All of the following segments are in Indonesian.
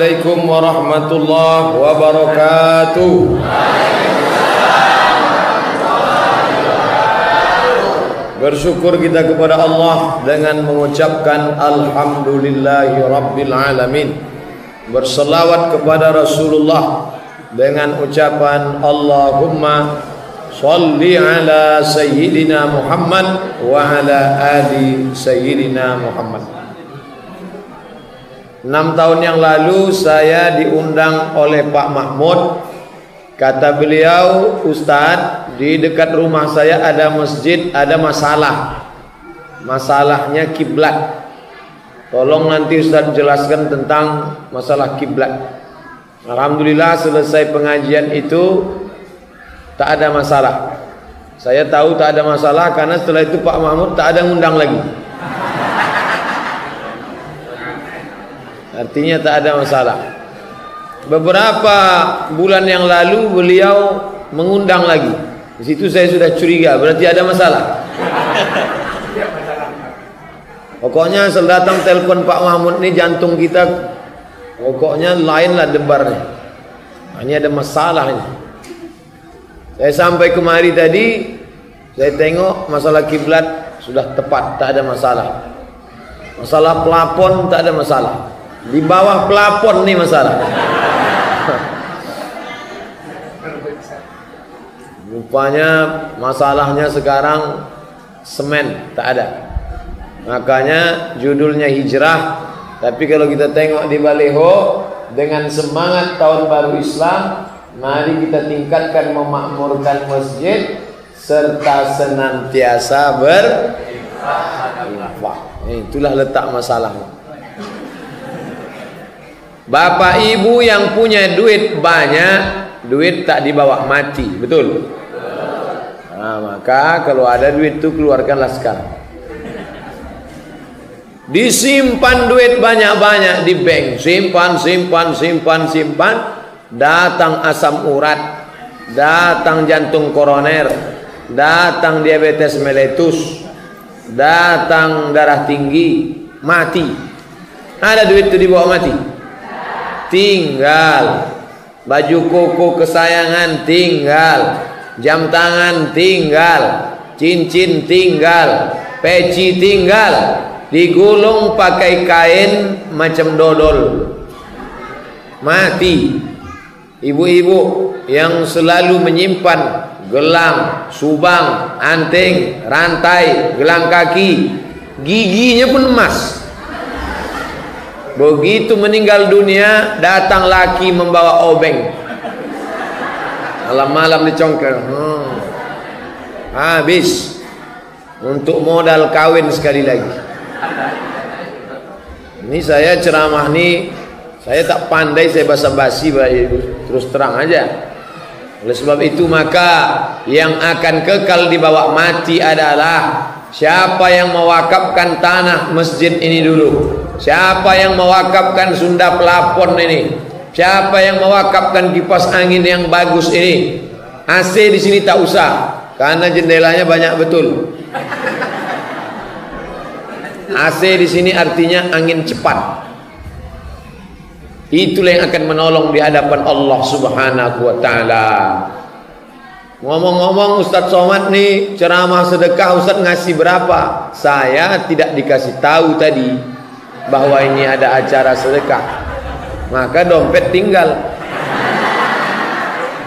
Assalamualaikum warahmatullahi wabarakatuh. Bersyukur kita kepada Allah dengan mengucapkan Alhamdulillahi Rabbil Alamin. Berselawat kepada Rasulullah dengan ucapan Allahumma salli ala Sayyidina Muhammad wa ala ali Sayyidina Muhammad. 6 tahun yang lalu saya diundang oleh Pak Mahmud. Kata beliau, Ustadz, di dekat rumah saya ada masjid, ada masalah. Masalahnya kiblat. Tolong nanti Ustadz jelaskan tentang masalah kiblat. Alhamdulillah selesai pengajian itu tak ada masalah. Saya tahu tak ada masalah karena setelah itu Pak Mahmud tak ada ngundang lagi. Artinya tak ada masalah. Beberapa bulan yang lalu beliau mengundang lagi. Di situ saya sudah curiga, berarti ada masalah. Pokoknya setelah datang telepon Pak Mahmud ini jantung kita pokoknya lainlah debarnya. Ini ada masalah ini. Saya sampai kemari tadi, saya tengok masalah kiblat sudah tepat, tak ada masalah. Masalah pelapon tak ada masalah. Di bawah pelapon nih masalah. Rupanya masalahnya sekarang semen tak ada. Makanya judulnya hijrah. Tapi kalau kita tengok di baliho dengan semangat tahun baru Islam, mari kita tingkatkan memakmurkan masjid serta senantiasa berinfak. Itulah letak masalahnya. Bapak ibu yang punya duit banyak, duit tak dibawa mati, betul? Nah, maka kalau ada duit itu keluarkanlah sekarang. Disimpan duit banyak-banyak di bank, simpan. Datang asam urat, datang jantung koroner, datang diabetes meletus, datang darah tinggi, mati. Ada duit itu dibawa mati. Tinggal baju koko kesayangan, tinggal jam tangan, tinggal cincin, tinggal peci, tinggal digulung pakai kain macam dodol, mati. Ibu-ibu yang selalu menyimpan gelang, subang, anting, rantai, gelang kaki, giginya pun emas. Begitu meninggal dunia, datang laki membawa obeng. Malam-malam dicongkel. Habis untuk modal kawin sekali lagi. Ini saya ceramah nih, saya tak pandai, saya basa-basi, terus terang aja. Oleh sebab itu maka yang akan kekal dibawa mati adalah siapa yang mewakafkan tanah masjid ini dulu. Siapa yang mewakafkan Sunda pelapon ini? Siapa yang mewakafkan kipas angin yang bagus ini? AC di sini tak usah, karena jendelanya banyak betul. AC di sini artinya angin cepat. Itulah yang akan menolong di hadapan Allah Subhanahu wa taala. Ngomong-ngomong, Ustadz Somad nih ceramah sedekah, Ustadz ngasih berapa? Saya tidak dikasih tahu tadi bahwa ini ada acara sedekah, maka dompet tinggal.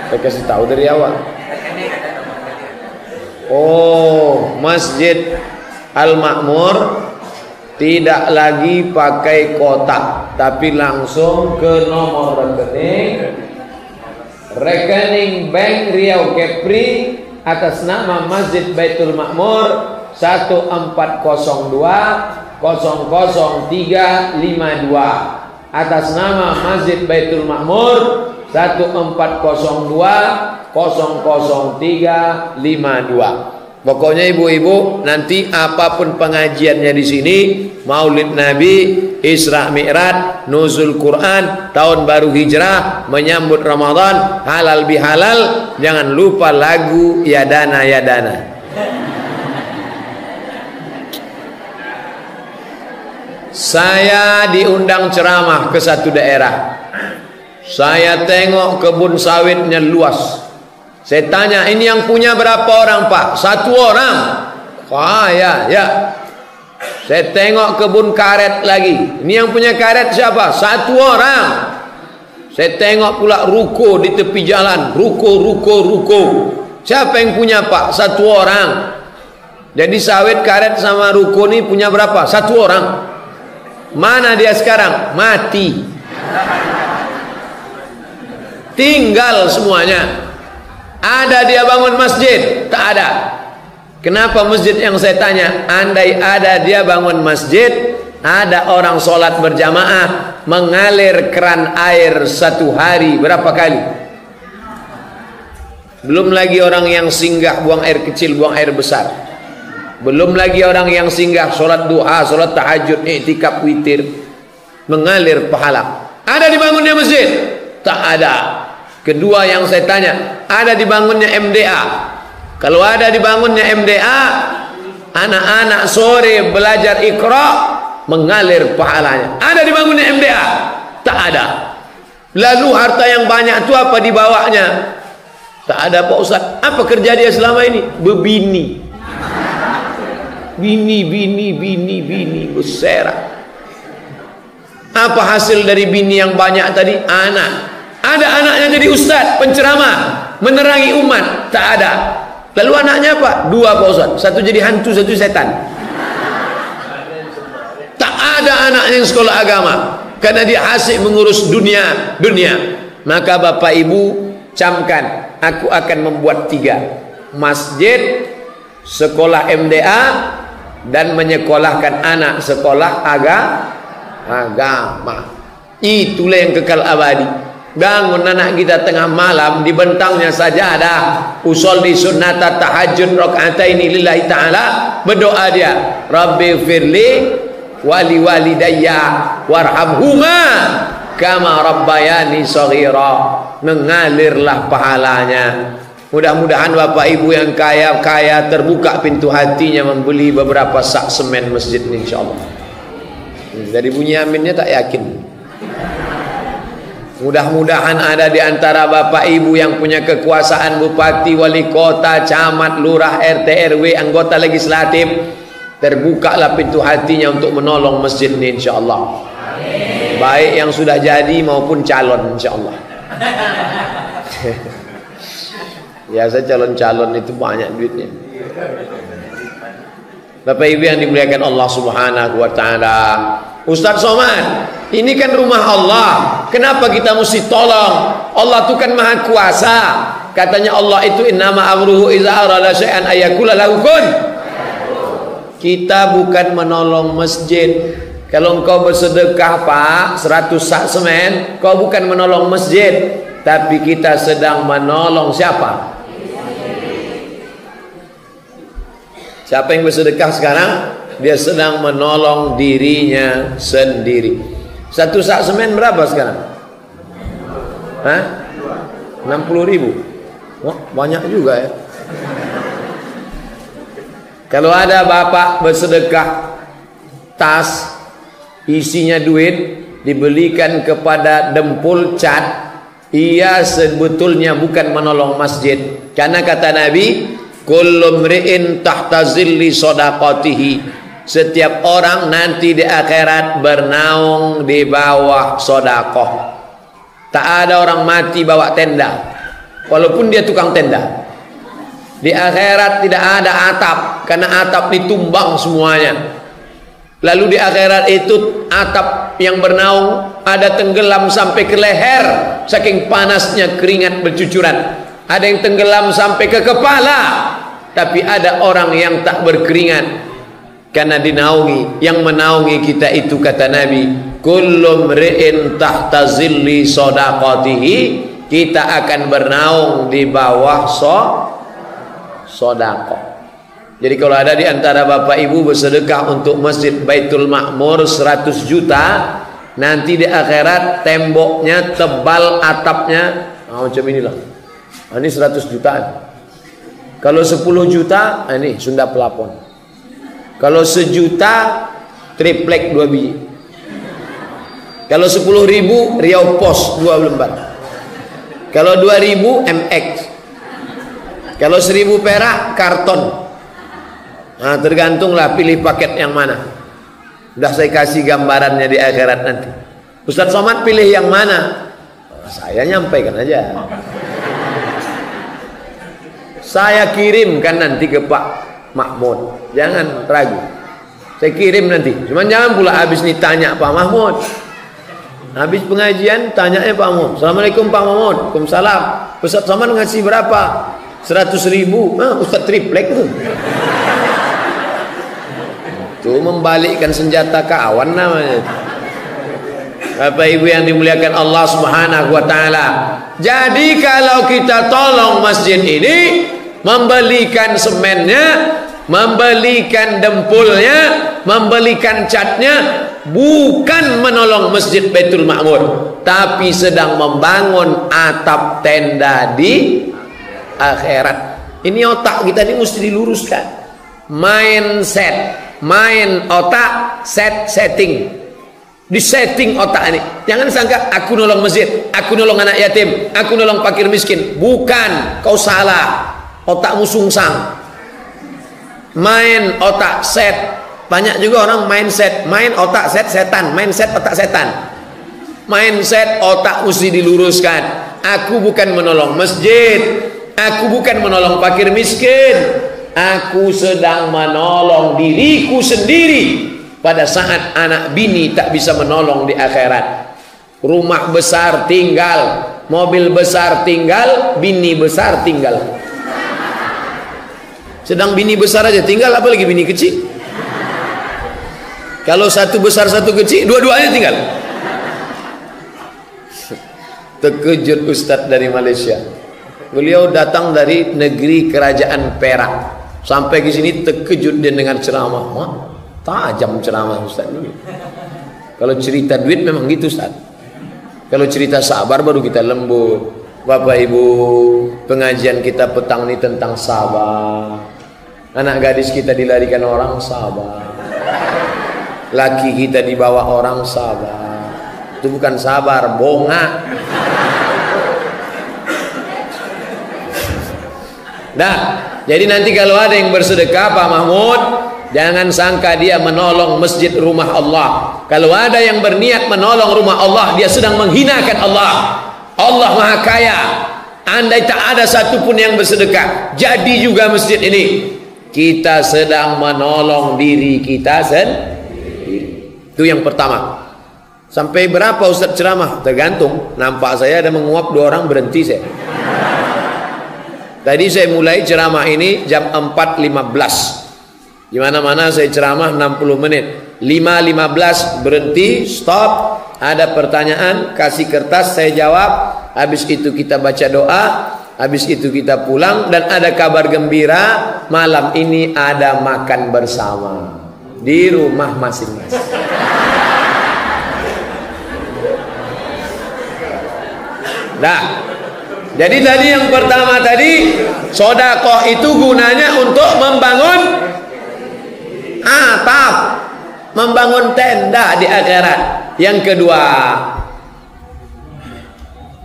Saya kasih tahu dari awal. Oh, Masjid Al-Makmur tidak lagi pakai kotak, tapi langsung ke nomor rekening Bank Riau Kepri atas nama Masjid Baitul Makmur 1402 00352 atas nama Masjid Baitul Makmur 1402 00352. Pokoknya ibu-ibu nanti apapun pengajiannya di sini, Maulid Nabi, Isra Mi'raj, Nuzul Quran, tahun baru hijrah, menyambut Ramadan, halal bihalal, jangan lupa lagu Yadana Yadana. Saya diundang ceramah ke satu daerah. Saya tengok kebun sawitnya luas. Saya tanya, ini yang punya berapa orang Pak? 1 orang. Ya. Saya tengok kebun karet lagi. Ini yang punya karet siapa? 1 orang. Saya tengok pula ruko di tepi jalan. Ruko. Siapa yang punya Pak? 1 orang. Jadi sawit, karet sama ruko ini punya berapa? 1 orang. Mana dia sekarang? Mati. Tinggal semuanya. Ada dia bangun masjid? Tak ada. Kenapa masjid yang saya tanya? Andai ada dia bangun masjid, ada orang sholat berjamaah, mengalir keran air 1 hari berapa kali? Belum lagi orang yang singgah buang air kecil, buang air besar. Belum lagi orang yang singgah sholat duha, sholat tahajud, iktikaf, witir, mengalir pahala. Ada dibangunnya masjid? Tak ada. Kedua yang saya tanya, ada dibangunnya MDA? Kalau ada dibangunnya MDA, anak-anak sore belajar Iqra, mengalir pahalanya. Ada dibangunnya MDA? Tak ada. Lalu harta yang banyak itu apa dibawanya? Tak ada Pak Ustaz. Apa kerja dia selama ini? Bebini. Bini berserak. Apa hasil dari bini yang banyak tadi? Anak. Ada anaknya jadi ustaz, penceramah, menerangi umat. Tak ada. Lalu anaknya apa? 2 Pak Ustaz. 1 jadi hantu, 1 setan. Tak ada anaknya yang sekolah agama, karena dia asyik mengurus dunia. Maka Bapak Ibu camkan, aku akan membuat 3: masjid, sekolah MDA, dan menyekolahkan anak sekolah agama. Itulah yang kekal abadi. Bangun anak kita tengah malam, dibentangnya sajadah, usolli sunnata tahajud rakaataini lillahi ta'ala, berdoa dia, Rabbi firli wali walidayya warhamhuma kama rabbayani shaghira. Mengalirlah pahalanya. Mudah-mudahan Bapak Ibu yang kaya terbuka pintu hatinya membeli beberapa sak semen masjid ini, insyaallah. Dari bunyi aminnya tak yakin. Mudah-mudahan ada di antara Bapak Ibu yang punya kekuasaan, bupati, wali kota, camat, lurah, RT, RW, anggota legislatif, terbukalah pintu hatinya untuk menolong masjid ini, insyaallah. Baik yang sudah jadi maupun calon, insyaallah. Biasa calon-calon itu banyak duitnya. Bapak Ibu yang dimuliakan Allah Subhanahu wa taala. Ustaz Somad, ini kan rumah Allah. Kenapa kita mesti tolong? Allah itu kan maha kuasa. Katanya Allah itu innama amruhu iza arada syai'an ayakula lahu kun. Kita bukan menolong masjid. Kalau engkau bersedekah Pak 100 sak semen, kau bukan menolong masjid, tapi kita sedang menolong siapa? Siapa yang bersedekah sekarang? Dia sedang menolong dirinya sendiri. 1 sak semen berapa sekarang? 60.000. Wah, banyak juga ya. Kalau ada bapak bersedekah tas isinya duit, dibelikan kepada dempul cat, ia sebetulnya bukan menolong masjid. Karena kata Nabi, kullu mri'in tahta zilli shadaqatihi. Setiap orang nanti di akhirat bernaung di bawah sodakoh. Tak ada orang mati bawa tenda, walaupun dia tukang tenda. Di akhirat tidak ada atap, karena atap ditumbang semuanya. Lalu di akhirat itu atap yang bernaung ada tenggelam sampai ke leher, saking panasnya keringat bercucuran. Ada yang tenggelam sampai ke kepala, tapi ada orang yang tak berkeringat karena dinaungi. Yang menaungi kita itu kata Nabi, kullu mri'in tahta zilli shadaqatihi, kita akan bernaung di bawah sedekah. Jadi kalau ada di antara Bapak Ibu bersedekah untuk Masjid Baitul Ma'mur 100 juta, nanti di akhirat temboknya tebal, atapnya macam inilah. Ini 100 jutaan. Kalau 10 juta, ini Sunda pelapon. Kalau 1 juta, triplek 2 biji. Kalau 10.000 Riau Pos 2 lembar. Kalau 2.000 MX. Kalau 1.000 perak karton. Nah, tergantunglah pilih paket yang mana. Udah saya kasih gambarannya di akhirat nanti. Ustaz Somad pilih yang mana? Saya nyampaikan aja. Saya kirimkan nanti ke Pak Mahmud. Jangan ragu. Saya kirim nanti. Cuman jangan pula habis nih tanya Pak Mahmud. Habis pengajian tanyanya Pak Mahmud. Assalamualaikum Pak Mahmud. Waalaikumsalam. Ustaz Somad ngasih berapa? 100.000. Nah, Ustaz triplek tuh. Itu membalikkan senjata kawan namanya. Bapak Ibu yang dimuliakan Allah Subhanahu wa taala. Jadi kalau kita tolong masjid ini, membelikan semennya, membelikan dempulnya, membelikan catnya, bukan menolong Masjid Baitul Ma'mur, tapi sedang membangun atap tenda di akhirat. Ini otak kita ini mesti diluruskan. Mindset, main otak, setting. Disetting otak ini. Jangan sangka aku nolong masjid, aku nolong anak yatim, aku nolong fakir miskin. Bukan, kau salah. Otakmu sungsang. Main otak set. Banyak juga orang mindset, main otak set setan, mindset otak setan. Mindset otak mesti diluruskan. Aku bukan menolong masjid, aku bukan menolong fakir miskin, aku sedang menolong diriku sendiri pada saat anak bini tak bisa menolong di akhirat. Rumah besar tinggal, mobil besar tinggal, bini besar tinggal. Sedang bini besar aja tinggal, apalagi bini kecil. Kalau satu besar satu kecil, dua-duanya tinggal. Terkejut Ustadz dari Malaysia. Beliau datang dari negeri kerajaan Perak. Sampai ke sini terkejut dia dengan ceramah. Wah, tajam ceramah Ustadz ini. Kalau cerita duit memang gitu Ustadz. Kalau cerita sabar baru kita lembut. Bapak Ibu, pengajian kita petang ini tentang sabar. Anak gadis kita dilarikan orang, sabar. Laki kita dibawa orang, sabar. Itu bukan sabar, bongak. Nah, jadi nanti kalau ada yang bersedekah Pak Mahmud, jangan sangka dia menolong masjid rumah Allah. Kalau ada yang berniat menolong rumah Allah, dia sedang menghinakan Allah. Allah Maha Kaya. Andai tak ada satupun yang bersedekah, jadi juga masjid ini, kita sedang menolong diri kita sendiri. Itu yang pertama. Sampai berapa Ustaz ceramah? Tergantung. Nampak saya ada menguap 2 orang, berhenti saya. Tadi saya mulai ceramah ini jam 4.15. Di mana-mana saya ceramah 60 menit. 5.15 berhenti, stop. Ada pertanyaan, kasih kertas, saya jawab. Habis itu kita baca doa. Habis itu kita pulang. Dan ada kabar gembira, malam ini ada makan bersama di rumah masing-masing. Nah, jadi tadi yang pertama tadi, sedekah itu gunanya untuk membangun atap, membangun tenda di akhirat. Yang kedua,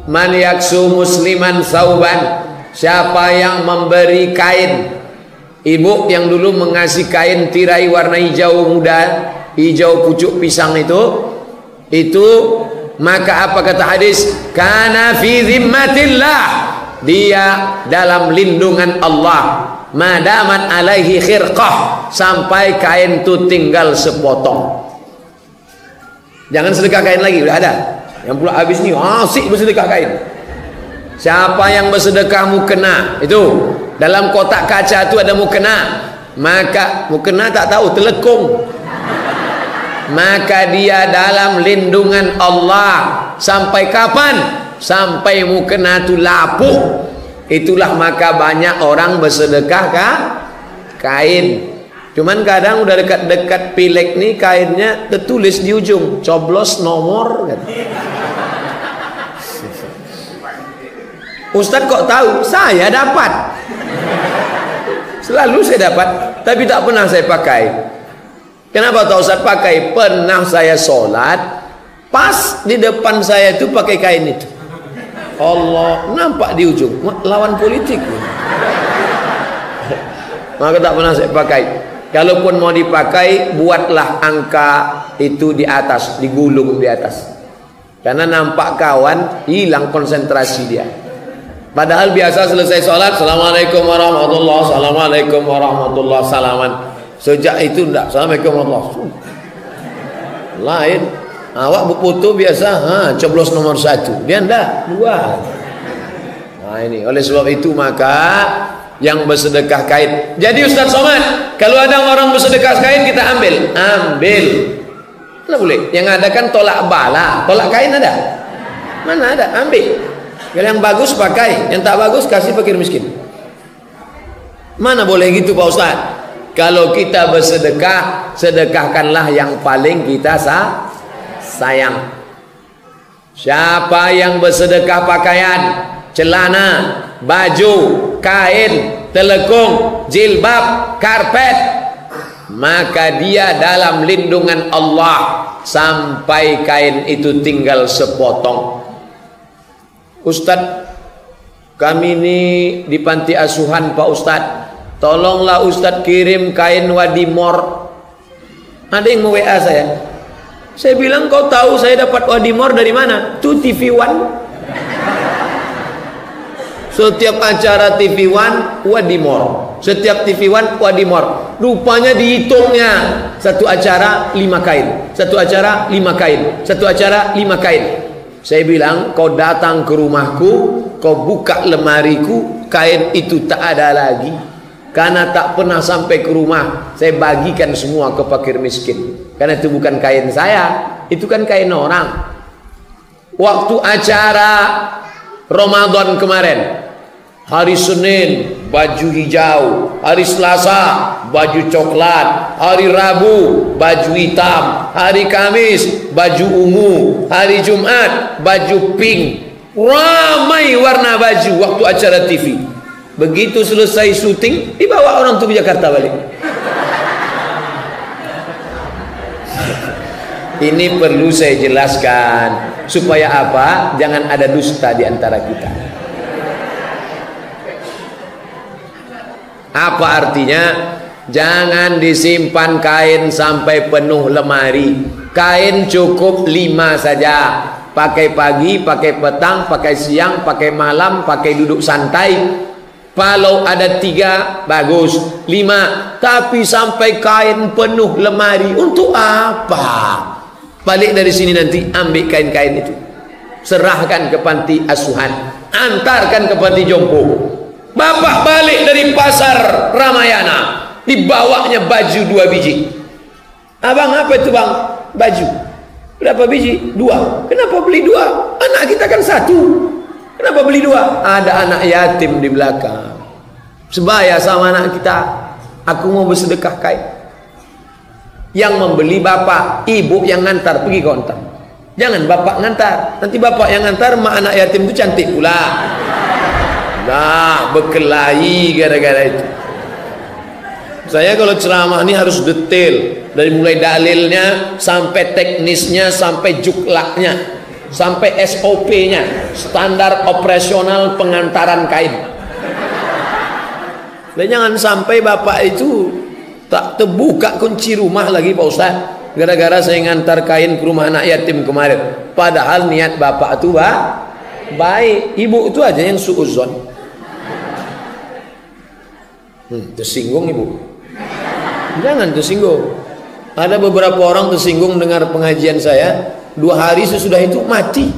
man yaksu musliman sauban, siapa yang memberi kain. Ibu yang dulu mengasih kain tirai warna hijau muda, hijau pucuk pisang itu maka apa kata hadis? Kana fi zimmatillah, dia dalam lindungan Allah. Madaman alaihi khirqah, sampai kain itu tinggal sepotong. Jangan sedekah kain lagi, udah ada. Yang pula habis nih asik bersedekah kain. Siapa yang bersedekah mukena, itu dalam kotak kaca itu ada mukena, maka mukena tak tahu telekung, maka dia dalam lindungan Allah. Sampai kapan? Sampai mukena itu lapuk. Itulah maka banyak orang bersedekah kain. Cuman kadang udah dekat-dekat pilek nih, kainnya tertulis di ujung coblos nomor. Ustadz kok tahu? Saya dapat. Selalu saya dapat, tapi tak pernah saya pakai. Kenapa tak Ustadz pakai? Pernah saya sholat, Pas di depan saya itu pakai kain itu. Allah, nampak di ujung lawan politik. Maka tak pernah saya pakai. Kalaupun mau dipakai, buatlah angka itu di atas, digulung di atas. Karena nampak kawan, hilang konsentrasi dia. Padahal biasa selesai sholat, Assalamualaikum warahmatullahi wabarakatuh, Assalamualaikum warahmatullahi wabarakatuh, salaman. Sejak itu enggak, Assalamualaikum warahmatullahi wabarakatuh. Lain. Awak berfoto biasa, coblos nomor 1. Dia enggak, 2. Nah ini, oleh sebab itu maka yang bersedekah kain. Jadi Ustaz Somad, kalau ada orang bersedekah kain kita ambil. Mana boleh? Yang ada kan tolak bala, tolak kain ada? Mana ada? Ambil. Kalau yang bagus pakai, yang tak bagus kasih fakir miskin. Mana boleh gitu Pak Ustaz? Kalau kita bersedekah, sedekahkanlah yang paling kita sayang. Siapa yang bersedekah pakaian, celana, baju, kain, telekung, jilbab, karpet, maka dia dalam lindungan Allah sampai kain itu tinggal sepotong. Ustadz, kami ini di panti asuhan Pak Ustadz, tolonglah Ustadz kirim kain wadimor. Ada yang mau WA saya. Saya bilang, kau tahu saya dapat wadimor dari mana? Itu TV One. Setiap acara TV One wadimor, setiap TV One wadimor. Rupanya dihitungnya, satu acara 5 kain, satu acara 5 kain, satu acara 5 kain. Saya bilang, kau datang ke rumahku, kau buka lemariku, kain itu tak ada lagi. Karena tak pernah sampai ke rumah, saya bagikan semua ke fakir miskin. Karena itu bukan kain saya, itu kan kain orang. Waktu acara Ramadan kemarin, hari Senin baju hijau, hari Selasa baju coklat, hari Rabu baju hitam, hari Kamis baju ungu, hari Jumat baju pink. Ramai warna baju waktu acara TV. Begitu selesai syuting, dibawa orang tuh ke Jakarta balik. Ini perlu saya jelaskan supaya apa? Jangan ada dusta di antara kita. Apa artinya? Jangan disimpan kain sampai penuh lemari. Kain cukup 5 saja. Pakai pagi, pakai petang, pakai siang, pakai malam, pakai duduk santai. Kalau ada 3 bagus, 5. Tapi sampai kain penuh lemari, untuk apa? Balik dari sini nanti ambil kain-kain itu, serahkan ke panti asuhan, antarkan ke panti jompo. Bapak balik dari pasar Ramayana, dibawanya baju 2 biji. Abang, apa itu bang? Baju. Berapa biji? 2. Kenapa beli 2? Anak kita kan 1. Kenapa beli 2? Ada anak yatim di belakang, sebaya sama anak kita. Aku mau bersedekah kain. Yang membeli bapak, ibu yang ngantar pergi kontak. Jangan bapak ngantar, nanti bapak yang ngantar, mak anak yatim itu cantik pula. Nah, berkelahi gara-gara itu. Saya kalau ceramah ini harus detail, dari mulai dalilnya sampai teknisnya, sampai juklaknya, sampai SOP-nya, standar operasional pengantaran kain. Dan jangan sampai bapak itu tak terbuka kunci rumah lagi Pak Ustaz, gara-gara saya ngantar kain ke rumah anak yatim kemarin. Padahal niat bapak itu baik, ibu itu aja yang suuzon. Tersinggung ibu. Jangan tersinggung. Ada beberapa orang tersinggung dengar pengajian saya, 2 hari sesudah itu mati.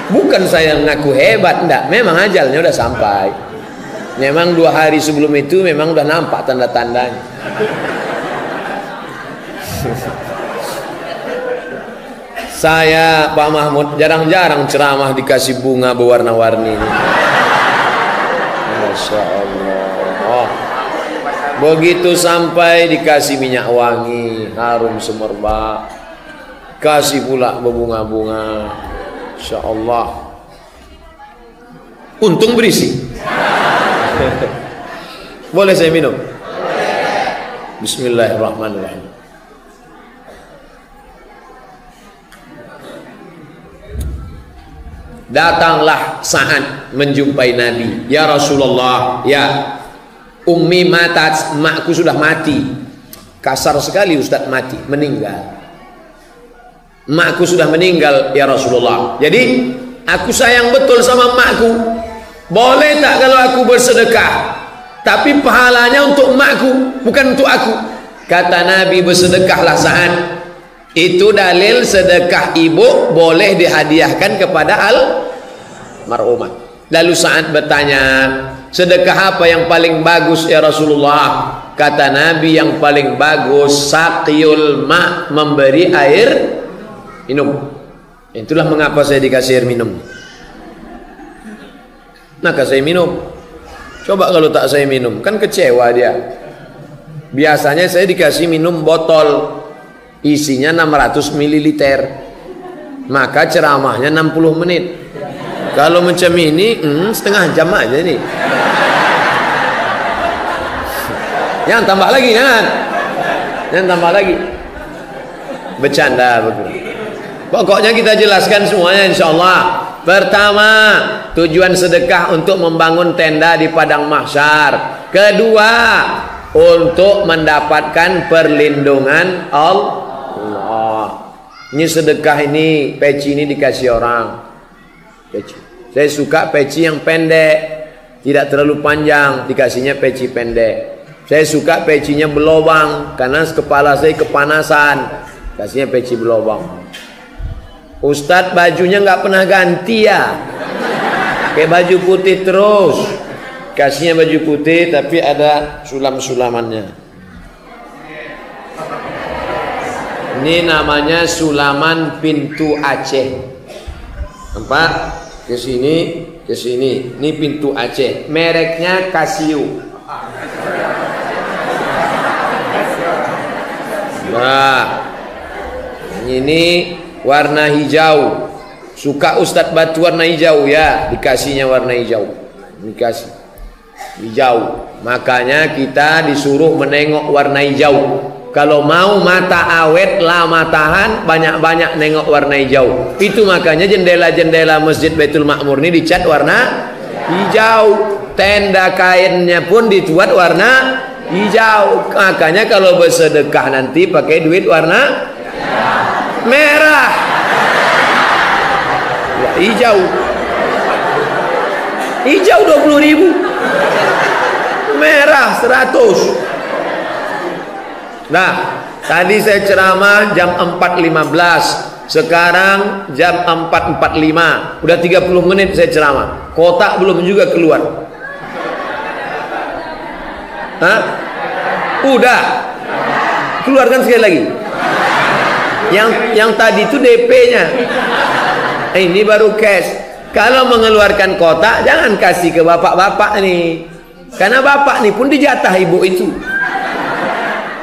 Bukan saya ngaku hebat, enggak. Memang ajalnya udah sampai. Memang 2 hari sebelum itu memang udah nampak tanda-tandanya. Saya Pak Mahmud jarang-jarang ceramah dikasih bunga berwarna-warni ini. Masya Allah. Begitu sampai dikasih minyak wangi, harum semerbak, kasih pula berbunga-bunga. Masya Allah. Untung berisi. Boleh saya minum? Bismillahirrahmanirrahim. Datanglah Sa'ad menjumpai Nabi. Ya Rasulullah, ya, ummi matat, makku sudah mati. Kasar sekali Ustaz, mati, meninggal. Makku sudah meninggal ya Rasulullah. Jadi aku sayang betul sama makku. Boleh tak kalau aku bersedekah, tapi pahalanya untuk makku, bukan untuk aku? Kata Nabi, bersedekahlah Sa'ad. Itu dalil sedekah ibu boleh dihadiahkan kepada almarhumah. Lalu Sa'ad bertanya, sedekah apa yang paling bagus ya Rasulullah? Kata Nabi, yang paling bagus saqiyul ma', memberi air minum. Itulah mengapa saya dikasih air minum. Maka saya minum. Coba kalau tak saya minum, kan kecewa dia. Biasanya saya dikasih minum botol, isinya 600 ml, maka ceramahnya 60 menit. Kalau macam ini setengah jam aja nih. Jangan tambah lagi, jangan tambah lagi. Bercanda betul. Pokoknya kita jelaskan semuanya insyaallah. Pertama, tujuan sedekah untuk membangun tenda di padang mahsyar. Kedua, untuk mendapatkan perlindungan Allah. Ini sedekah ini, peci ini dikasih orang. Peci. Saya suka peci yang pendek, tidak terlalu panjang, dikasihnya peci pendek. Saya suka pecinya berlobang, karena kepala saya kepanasan, kasihnya peci berlobang. Ustadz bajunya nggak pernah ganti ya, kayak baju putih terus, kasihnya baju putih tapi ada sulam-sulamannya. Ini namanya sulaman pintu Aceh. Nampak? Ke sini, ke sini. Ini pintu Aceh. Mereknya Casio. Nah, ini warna hijau. Suka Ustadz batu warna hijau ya, dikasihnya warna hijau. Dikasih hijau. Makanya kita disuruh menengok warna hijau. Kalau mau mata awet, lama tahan, banyak-banyak nengok warna hijau. Itu makanya jendela-jendela Masjid Baitul Ma'mur ini dicat warna hijau. Tenda kainnya pun dibuat warna hijau. Makanya kalau bersedekah nanti pakai duit warna merah. Ya, hijau. Hijau 20.000. Merah 100. Nah, tadi saya ceramah jam 4.15. Sekarang jam 4.45. Udah 30 menit saya ceramah. Kotak belum juga keluar. Hah? Udah. Keluarkan sekali lagi. Yang tadi itu DP-nya. Ini baru cash. Kalau mengeluarkan kotak, jangan kasih ke bapak-bapak nih. Karena bapak nih pun dijatah ibu itu.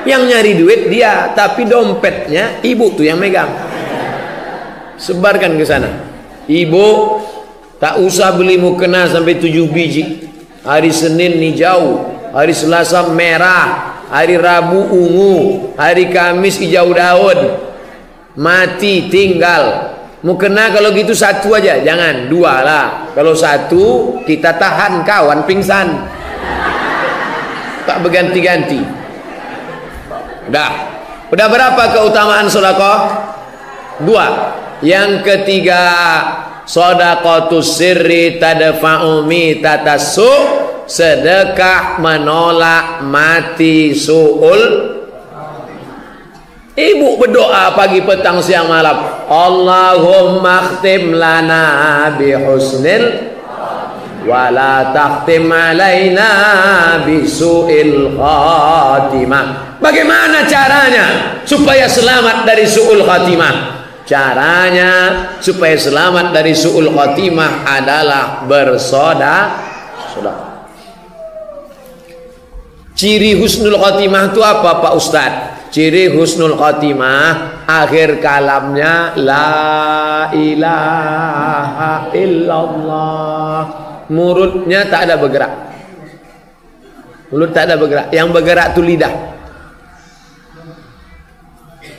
Yang nyari duit dia, tapi dompetnya ibu tuh yang megang. Sebarkan ke sana. Ibu tak usah beli mukena sampai 7 biji. Hari Senin hijau, hari Selasa merah, hari Rabu ungu, hari Kamis hijau daun. Mati tinggal. Mukena kalau gitu 1 aja, jangan 2 lah. Kalau 1 kita tahan, kawan pingsan. Tak berganti-ganti. Udah berapa keutamaan sedekah? 2. Yang ketiga, shadaqatus sirri tadfa'u mitatassu, sedekah menolak mati su'ul. Ibu berdoa pagi petang siang malam, Allahumma khtim lana bihusnil wala takhtim alaina bisu'il khatimah. Bagaimana caranya supaya selamat dari su'ul khatimah? Caranya supaya selamat dari su'ul khatimah adalah bersedekah. Ciri husnul khatimah itu apa Pak Ustadz? Ciri husnul khatimah akhir kalamnya la ilaha illallah. Mulutnya tak ada bergerak. Mulut tak ada bergerak. Yang bergerak itu lidah.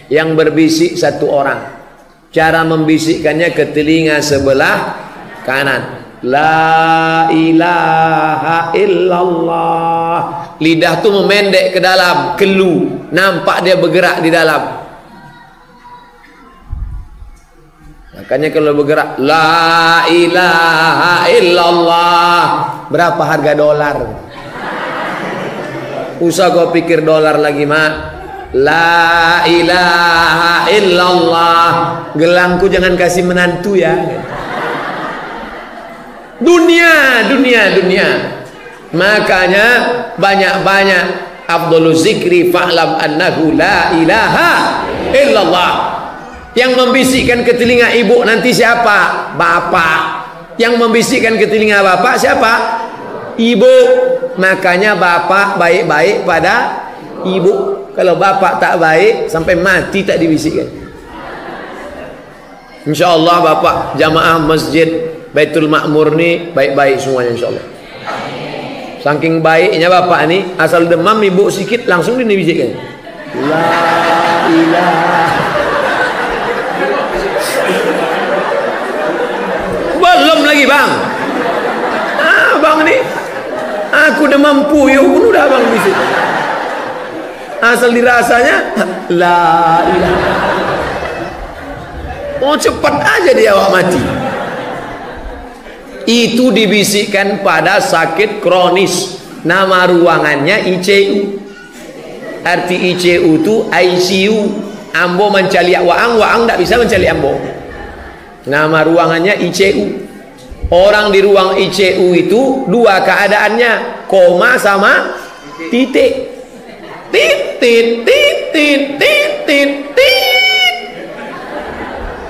Yang berbisik 1 orang. Cara membisikkannya ke telinga sebelah kanan. La ilaha illallah. Lidah tuh memendek ke dalam, kelu, nampak dia bergerak di dalam. Makanya kalau bergerak la ilaha illallah, berapa harga dolar? Usah kau pikir dolar lagi, Mak. La ilaha illallah. Gelangku jangan kasih menantu ya. Dunia. Makanya banyak-banyak afdhaluz zikri fa'lam annahu la ilaha illallah. Yang membisikkan ke telinga ibu nanti siapa? Bapak. Yang membisikkan ke telinga bapak siapa? Ibu. Makanya bapak baik-baik pada ibu. Kalau bapak tak baik sampai mati tak dibisikkan. InsyaAllah bapak jamaah masjid Baitul Ma'mur ni baik-baik semuanya insyaAllah. Saking baiknya bapak ni, asal demam ibu sikit langsung dibisikkan. La ilaha. Belum lagi bang. Bang ni, aku demam puyuh pun udah bang bisik. Asal dirasanya la ilaha. Oh cepat aja dia awak mati. Itu dibisikkan pada sakit kronis. Nama ruangannya ICU. Arti ICU itu ICU. Ambo mencaliak waang, waang tak bisa mencaliak ambo. Nama ruangannya ICU. Orang di ruang ICU itu dua keadaannya, koma sama titik. Titit, titit, titit, titit.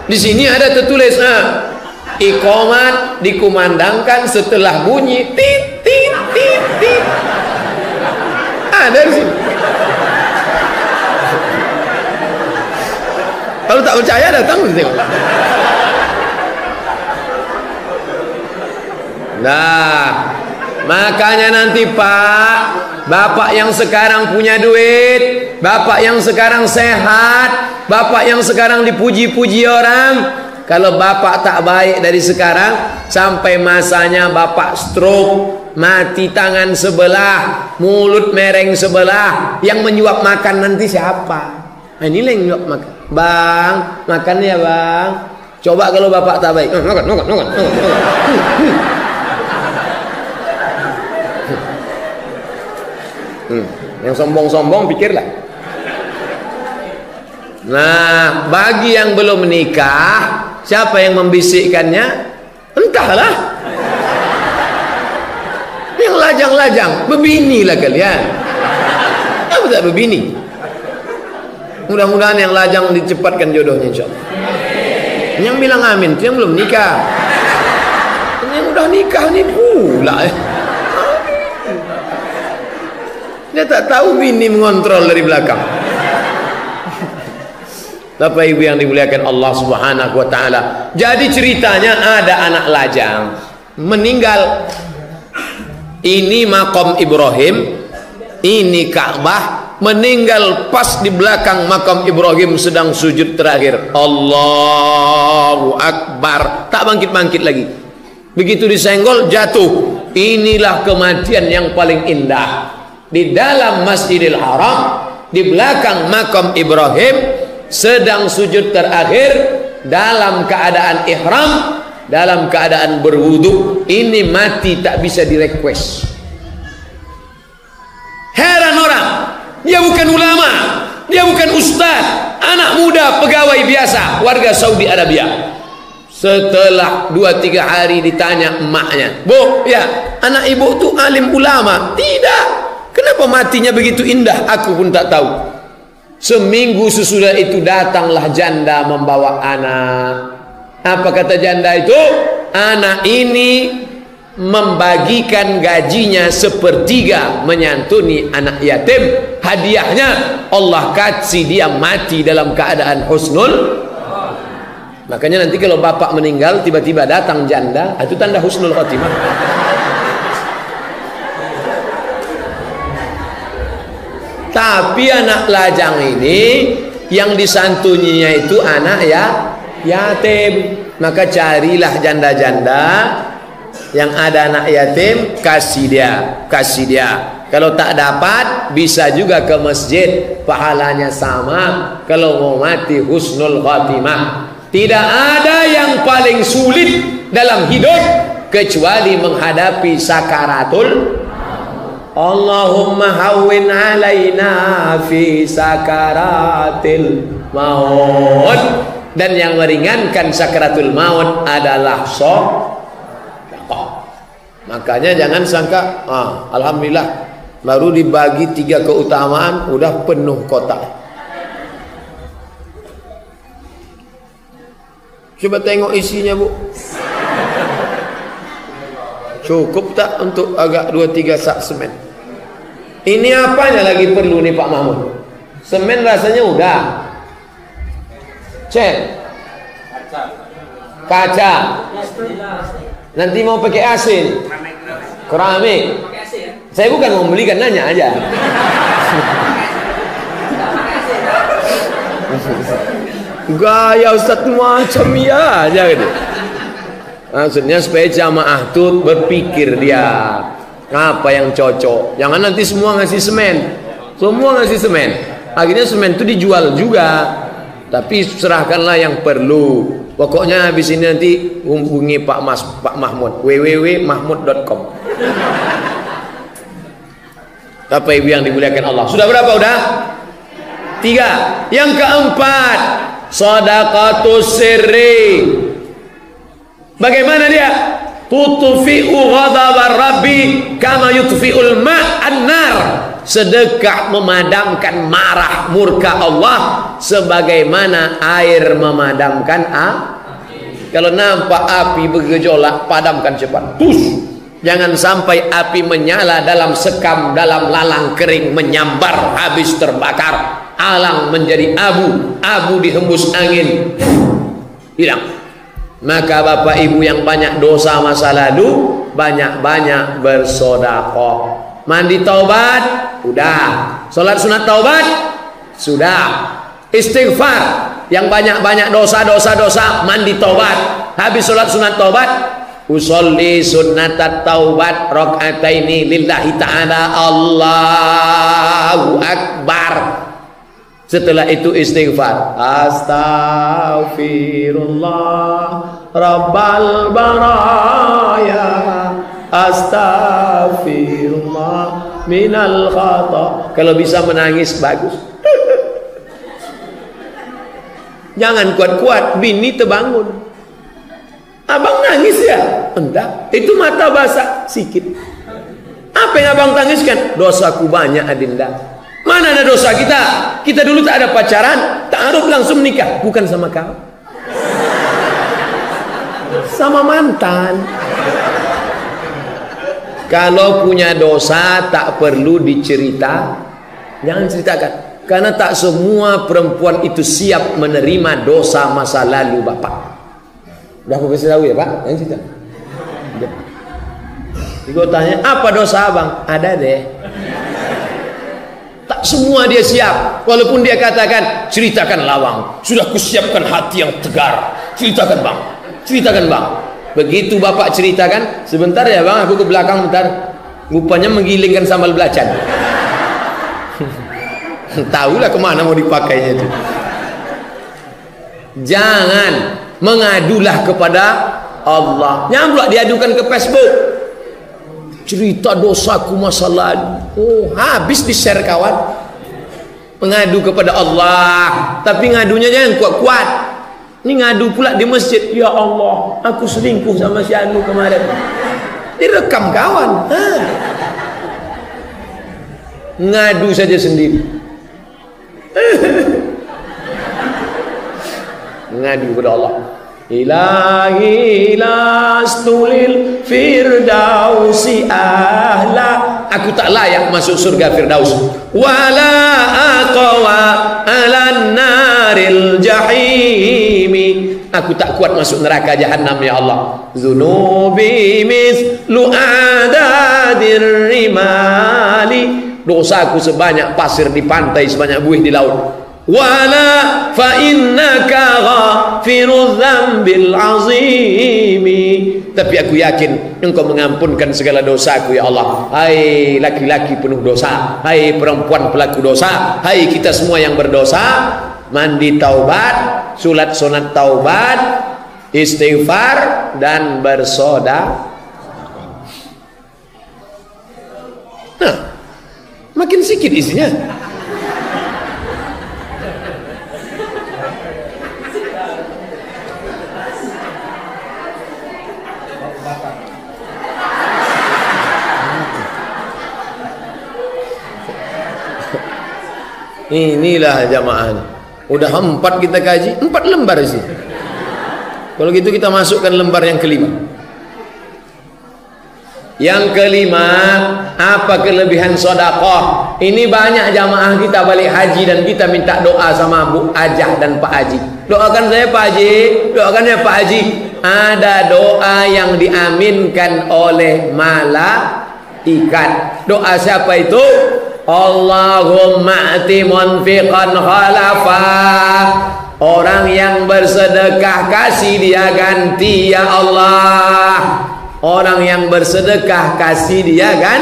Di sini ada tertulis, iqamat dikumandangkan setelah bunyi tit tit tit tit. Ada di sini. Kalau tak percaya datang tengok. Nah, makanya nanti Pak, bapak yang sekarang punya duit, bapak yang sekarang sehat, bapak yang sekarang dipuji-puji orang, kalau bapak tak baik dari sekarang sampai masanya bapak stroke, mati tangan sebelah, mulut mereng sebelah, yang menyuap makan nanti siapa? Nah, inilah yang menyuap makan. Bang, makan ya bang. Coba kalau bapak tak baik, makan. Yang sombong-sombong pikirlah. Nah, bagi yang belum menikah, siapa yang membisikkannya? Entahlah. Yang lajang-lajang, bebinilah kalian. Apa tak bebini? Mudah-mudahan yang lajang dicepatkan jodohnya insyaallah. Yang bilang amin itu yang belum nikah. Yang udah nikah ni pula. Dia tak tahu bini mengontrol dari belakang. Bapak Ibu yang dimuliakan Allah Subhanahu wa taala. Jadi ceritanya ada anak lajang meninggal. Ini makam Ibrahim, ini Ka'bah, meninggal pas di belakang makam Ibrahim sedang sujud terakhir. Allahu Akbar. Tak bangkit-bangkit lagi. Begitu disenggol jatuh. Inilah kematian yang paling indah. Di dalam Masjidil Haram, di belakang makam Ibrahim, sedang sujud terakhir dalam keadaan ihram, dalam keadaan berwudu. Ini mati tak bisa direquest. Heran orang, dia bukan ulama, dia bukan ustaz, anak muda pegawai biasa warga Saudi Arabia. Setelah 2-3 hari ditanya emaknya, "Bu, ya, anak ibu tu alim ulama?" "Tidak." "Kenapa matinya begitu indah?" "Aku pun tak tahu." Seminggu sesudah itu datanglah janda membawa anak. Apa kata janda itu? Anak ini membagikan gajinya sepertiga menyantuni anak yatim. Hadiahnya Allah kasih dia mati dalam keadaan husnul. Makanya nanti kalau bapak meninggal tiba-tiba datang janda, itu tanda husnul khotimah. Tapi anak lajang ini yang disantuninya itu anak ya yatim. Maka carilah janda-janda yang ada anak yatim, kasih dia. Kalau tak dapat, bisa juga ke masjid, pahalanya sama. Kalau mau mati husnul khatimah. Tidak ada yang paling sulit dalam hidup kecuali menghadapi sakaratul. Allahumma hawwin alaina fi sakaratil maut. Dan yang meringankan sakaratul maut adalah sedekah. Makanya jangan sangka, alhamdulillah baru dibagi 3 keutamaan udah penuh kotak. Coba tengok isinya, Bu. Cukup tak untuk agak 2-3 sak semen? Ini apanya lagi perlu nih Pak Mahmud? Semen rasanya udah. Cat, kaca, nanti mau pakai asin, keramik. Saya bukan mau belikan, nanya aja. Gaya Ustaz macam ya aja gitu. Maksudnya supaya jamaah tuh berpikir dia apa yang cocok. Jangan nanti semua ngasih semen, akhirnya semen itu dijual juga. Tapi serahkanlah yang perlu. Pokoknya habis ini nanti hubungi Pak Mahmud, www.mahmud.com. Bapak Ibu yang dimuliakan Allah, sudah berapa? Udah 3. Yang keempat, shadaqatus sirri. Bagaimana dia? Tutfi'u ghadabar rabbi kama yutfi'ul ma'an nar. Sedekah memadamkan marah murka Allah sebagaimana air memadamkan api. Kalau nampak api bergejolak, padamkan cepat. Push. Jangan sampai api menyala dalam sekam, dalam lalang kering, menyambar, habis terbakar. Alang menjadi abu, abu dihembus angin, hilang. Maka Bapak Ibu yang banyak dosa masa lalu, banyak-banyak bersedekah. Mandi taubat, udah. Salat sunat taubat, sudah. Istighfar, yang banyak-banyak dosa, mandi taubat. Habis salat sunat taubat, usolli sunnatat taubat rakaataini lillahi ta'ala, Allahu akbar. Setelah itu istighfar, astaghfirullah rabbal baraya, astaghfirullah minal khata. Kalau bisa menangis bagus. Jangan kuat-kuat, bini terbangun. Abang nangis ya? Enggak, itu mata basah sikit. Apa yang abang tangiskan? Dosaku banyak Adinda. Mana ada dosa kita? Kita dulu tak ada pacaran, ta'aruf langsung nikah. Bukan sama kau, sama mantan. Kalau punya dosa tak perlu dicerita, jangan ceritakan. Karena tak semua perempuan itu siap menerima dosa masa lalu Bapak. Udah aku kasih tahu ya Pak, yang cerita. Gue tanya, apa dosa abang? Ada deh. Tak semua dia siap. Walaupun dia katakan, ceritakan lawang, sudah kusiapkan hati yang tegar. Ceritakan bang, ceritakan bang. Begitu bapak ceritakan, sebentar ya bang, aku ke belakang bentar. Rupanya menggilingkan sambal belacan. Tahulah kemana mau dipakainya itu. Jangan mengadulah kepada Allah. Jangan pula diadukan ke Facebook. Cerita dosaku masa lalu. Oh, habis di-share kawan. Mengadu kepada Allah. Tapi ngadunya jangan kuat-kuat. Ini ngadu pula di masjid. Ya Allah, aku selingkuh sama si Anu kemarin. Direkam kawan. Ngadu saja sendiri. Ngadu kepada Allah. Ilahi lastulil firdausi ahla. Aku tak layak masuk surga Firdaus. Wala aqwa alan naril jahimi. Aku tak kuat masuk neraka jahanam ya Allah. Zunubi mislu adadir rimali. Dosaku sebanyak pasir di pantai, sebanyak buih di laut. wala fa innaka ghafirudz dzambil azimi. Tapi aku yakin Engkau mengampunkan segala dosaku ya Allah. Hai laki-laki penuh dosa, hai perempuan pelaku dosa, hai kita semua yang berdosa, mandi taubat, sulat sunat taubat, istighfar dan bersedekah. Nah, makin sedikit isinya. Inilah jamaah. Udah 4 kita kaji, 4 lembar sih. Kalau gitu kita masukkan lembar yang kelima. Yang kelima, apa kelebihan sedekah? Ini banyak jamaah kita balik haji dan kita minta doa sama Bu Ajah dan Pak Haji. Doakan saya Pak Haji, doakan ya Pak Haji. Ada doa yang diaminkan oleh malaikat. Doa siapa itu? Allahumma ati munfiqan khalafa. Orang yang bersedekah kasih dia ganti ya Allah. Orang yang bersedekah kasih dia kan.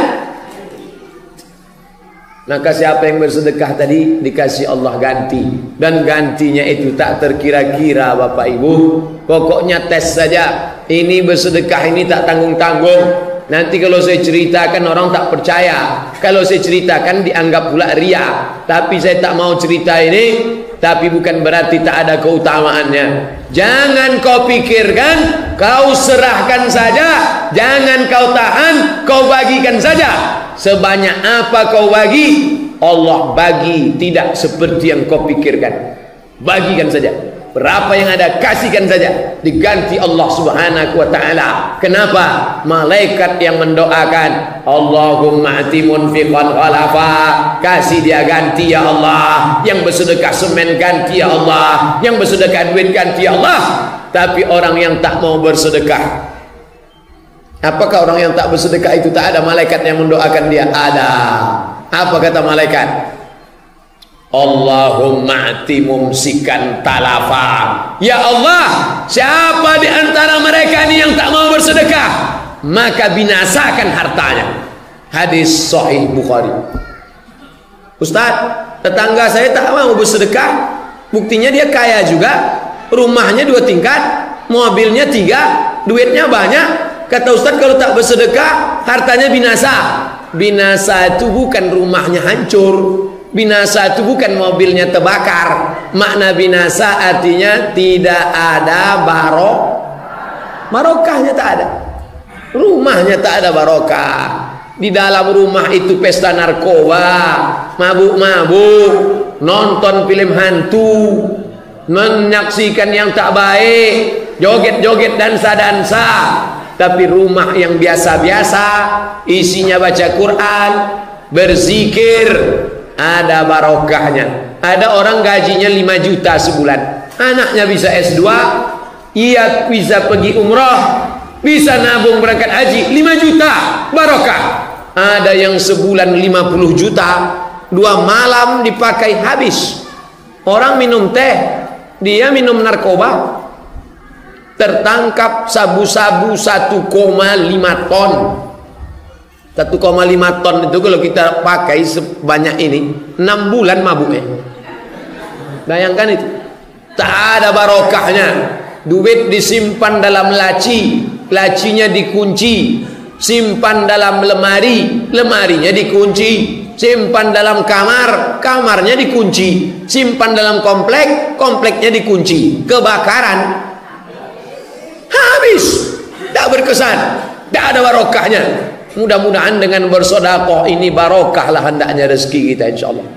Maka siapa yang bersedekah tadi dikasih Allah ganti. Dan gantinya itu tak terkira-kira Bapak Ibu. Pokoknya tes saja. Ini bersedekah ini tak tanggung-tanggung. Nanti kalau saya ceritakan orang tak percaya. Kalau saya ceritakan dianggap pula ria. Tapi saya tak mau cerita ini. Tapi bukan berarti tak ada keutamaannya. Jangan kau pikirkan, kau serahkan saja. Jangan kau tahan, kau bagikan saja. Sebanyak apa kau bagi, Allah bagi tidak seperti yang kau pikirkan. Bagikan saja. Berapa yang ada, kasihkan saja. Diganti Allah subhanahu wa ta'ala. Kenapa? Malaikat yang mendoakan, Allahumma ati munfiqan khalafa. Kasih dia ganti ya Allah. Yang bersedekah semen ganti ya Allah. Yang bersedekah duit ganti ya Allah. Tapi orang yang tak mau bersedekah, apakah orang yang tak bersedekah itu tak ada malaikat yang mendoakan dia? Ada. Apa kata malaikat? Allahumma ati mumsikan talafa. Ya Allah, siapa di antara mereka ini yang tak mau bersedekah, maka binasakan hartanya. Hadis sahih Bukhari. Ustaz, tetangga saya tak mau bersedekah. Buktinya dia kaya juga, rumahnya 2 tingkat, mobilnya 3, duitnya banyak. Kata Ustaz, kalau tak bersedekah hartanya binasa. Binasa itu bukan rumahnya hancur, binasa itu bukan mobilnya terbakar. Makna binasa artinya tidak ada barokahnya tak ada. Rumahnya tak ada barokah. Di dalam rumah itu pesta narkoba, mabuk-mabuk, nonton film hantu, menyaksikan yang tak baik, joget-joget dansa-dansa. Tapi rumah yang biasa-biasa, isinya baca Quran, berzikir, ada barokahnya. Ada orang gajinya 5 juta sebulan, anaknya bisa S2, ia bisa pergi umrah, bisa nabung berangkat haji, 5 juta barokah. Ada yang sebulan 50 juta, 2 malam dipakai habis. Orang minum teh, dia minum narkoba. Tertangkap sabu-sabu 1,5 ton. 1,5 ton itu kalau kita pakai sebanyak ini 6 bulan mabuknya. Bayangkan itu. Tak ada barokahnya. Duit disimpan dalam laci, lacinya dikunci. Simpan dalam lemari, lemarinya dikunci. Simpan dalam kamar, kamarnya dikunci. Simpan dalam komplek, kompleknya dikunci. Kebakaran, habis, tak berkesan, tak ada barokahnya. Mudah-mudahan dengan bersedekah ini barokahlah hendaknya rezeki kita insyaallah.